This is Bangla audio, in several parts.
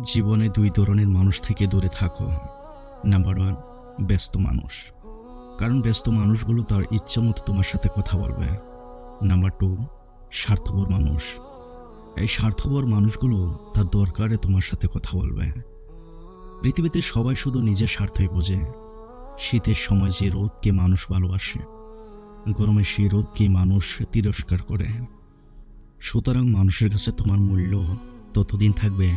জীবনে দুই ধরনের মানুষ থেকে দূরে থাকো। নাম্বার ওয়ান, ব্যস্ত মানুষ। কারণ ব্যস্ত মানুষগুলো তার ইচ্ছা মতো তোমার সাথে কথা বলবে। নাম্বার টু, স্বার্থপর মানুষ। এই স্বার্থপর মানুষগুলো তার দরকারে তোমার সাথে কথা বলবে। পৃথিবীতে সবাই শুধু নিজের স্বার্থই বোঝে। শীতের সময় যে রোদকে মানুষ ভালোবাসে, গরমে সেই রোদকে মানুষ তিরস্কার করে। সুতরাং মানুষের কাছে তোমার মূল্য ততদিন থাকবে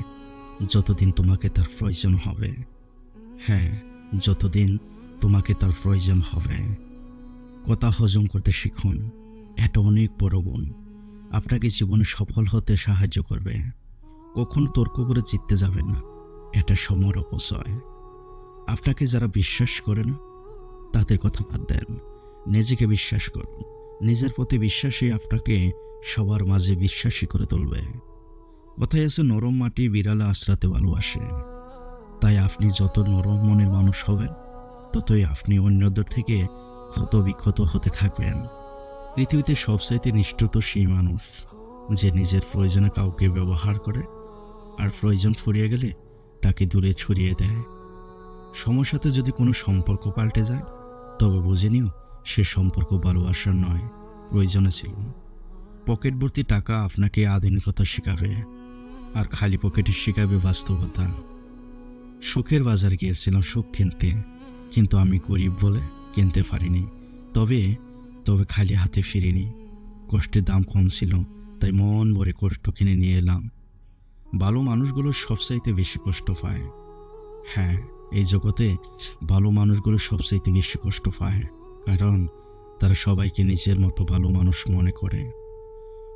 যতদিন তোমাকে তার প্রয়োজন হবে। হ্যাঁ, যতদিন তোমাকে তার প্রয়োজন হবে। কথা হজম করতে শিখুন। এটা অনেক বড় গুণ, আপনাকে জীবনে সফল হতে সাহায্য করবে। কখনো তর্ক করে জিততে যাবেন না, এটা সময়ের অপচয়। আপনাকে যারা বিশ্বাস করে না তাদের কথা বাদ দেন, নিজেকে বিশ্বাস করুন। নিজের প্রতি বিশ্বাসই আপনাকে সবার মাঝে বিশ্বাসী করে তুলবে। কথায় আছে, নরম মাটি বিড়ালে আশ্রাতে ভালোবাসে। তাই আপনি যত নরম মনের মানুষ হবেন, ততই আপনি অন্যদের থেকে ক্ষত বিক্ষত হতে থাকবেন। পৃথিবীতে সবচাইতে নিষ্ঠুর সেই মানুষ যে নিজের প্রয়োজনে কাউকে ব্যবহার করে আর প্রয়োজন ফুরিয়ে গেলে তাকে দূরে ছড়িয়ে দেয়। সময়ের সাথে যদি কোনো সম্পর্ক পাল্টে যায়, তবে বুঝে নিও সে সম্পর্ক ভালোবাসার নয়, প্রয়োজনে ছিল। পকেট ভর্তি টাকা আপনাকে আধুনিকতা শেখাবে, আর খালি পকেটে শেখাবে বাস্তবতা। সুখের বাজার গিয়েছিলাম সুখ কিনতে, কিন্তু আমি গরিব বলে কিনতে পারিনি। তবে তবে খালি হাতে ফিরিনি। কষ্টের দাম কম ছিল, তাই মন ভরে কষ্ট কিনে নিয়ে এলাম। ভালো মানুষগুলো সবচাইতে বেশি কষ্ট পায়। হ্যাঁ, এই জগতে ভালো মানুষগুলো সবচাইতে বেশি কষ্ট পায়, কারণ তারা সবাইকে নিজের মতো ভালো মানুষ মনে করে।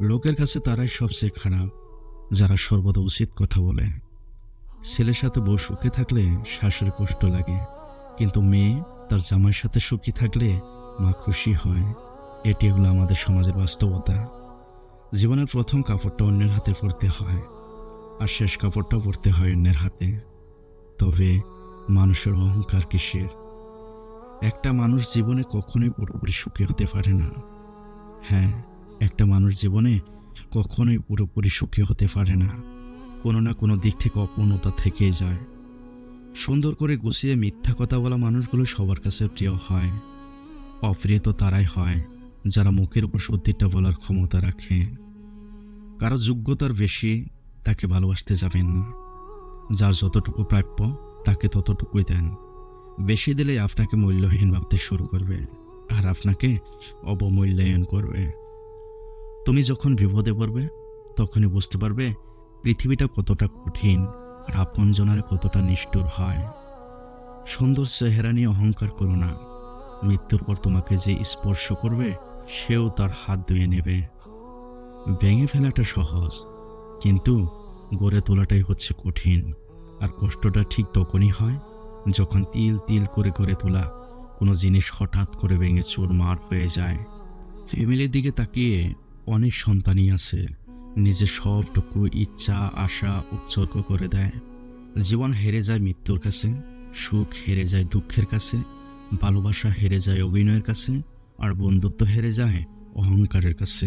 লোকের কাছে তারাই সবচেয়ে খারাপ, যারা সর্বদা উচিত কথা বলে। ছেলের সাথে বউ সুখে থাকলে শাশুড়ি কষ্ট লাগে, কিন্তু মেয়ে তার জামাইয়ের সাথে সুখী থাকলে মা খুশি হয়। এটি হলো আমাদের সমাজের বাস্তবতা। জীবনের প্রথম কাপড়টা অন্যের হাতে পরতে হয়, আর শেষ কাপড়টা পরতে হয় অন্যের হাতে। তবে মানুষের অহংকার কিসের? একটা মানুষ জীবনে কখনোই পুরোপুরি সুখী হতে পারে না। হ্যাঁ, একটা মানুষ জীবনে কখনোই পুরোপুরি সুখী হতে পারে না। কোনো না কোনো দিক থেকে অপূর্ণতা থেকেই যায়। সুন্দর করে গুছিয়ে মিথ্যা কথা বলা মানুষগুলো সবার কাছে প্রিয় হয়। অপ্রিয় তো তারাই হয় যারা মুখের উপর সত্যিটা বলার ক্ষমতা রাখে। কারো যোগ্যতার বেশি তাকে ভালোবাসতে যাবেন না। যার যতটুকু প্রাপ্য তাকে ততটুকুই দেন। বেশি দিলেই আপনাকে মূল্যহীন ভাবতে শুরু করবে, আর আপনাকে অবমূল্যায়ন করবে। তুমি যখন বিপদে পড়বে, তখনই বুঝতে পারবে পৃথিবীটা কতটা কঠিন আর আপনজনের কতটা নিষ্ঠুর হয়। সুন্দর চেহারা নিয়ে অহংকার করো না। মৃত্যুর পর তোমাকে যে স্পর্শ করবে, সেও তার হাত ধুয়ে নেবে। ভেঙে ফেলাটা সহজ, কিন্তু গড়ে তোলাটাই হচ্ছে কঠিন। আর কষ্টটা ঠিক তখনই হয় যখন তিল তিল করে গড়ে তোলা কোনো জিনিস হঠাৎ করে ভেঙে চুরমার হয়ে যায়। ফ্যামিলির দিকে তাকিয়ে অনেক সন্তানই আছে নিজের সবটুকু ইচ্ছা আশা উৎসর্গ করে দেয়। জীবন হেরে যায় মৃত্যুর কাছে, সুখ হেরে যায় দুঃখের কাছে, ভালোবাসা হেরে যায় অভিনয়ের কাছে, আর বন্ধুত্ব হেরে যায় অহংকারের কাছে।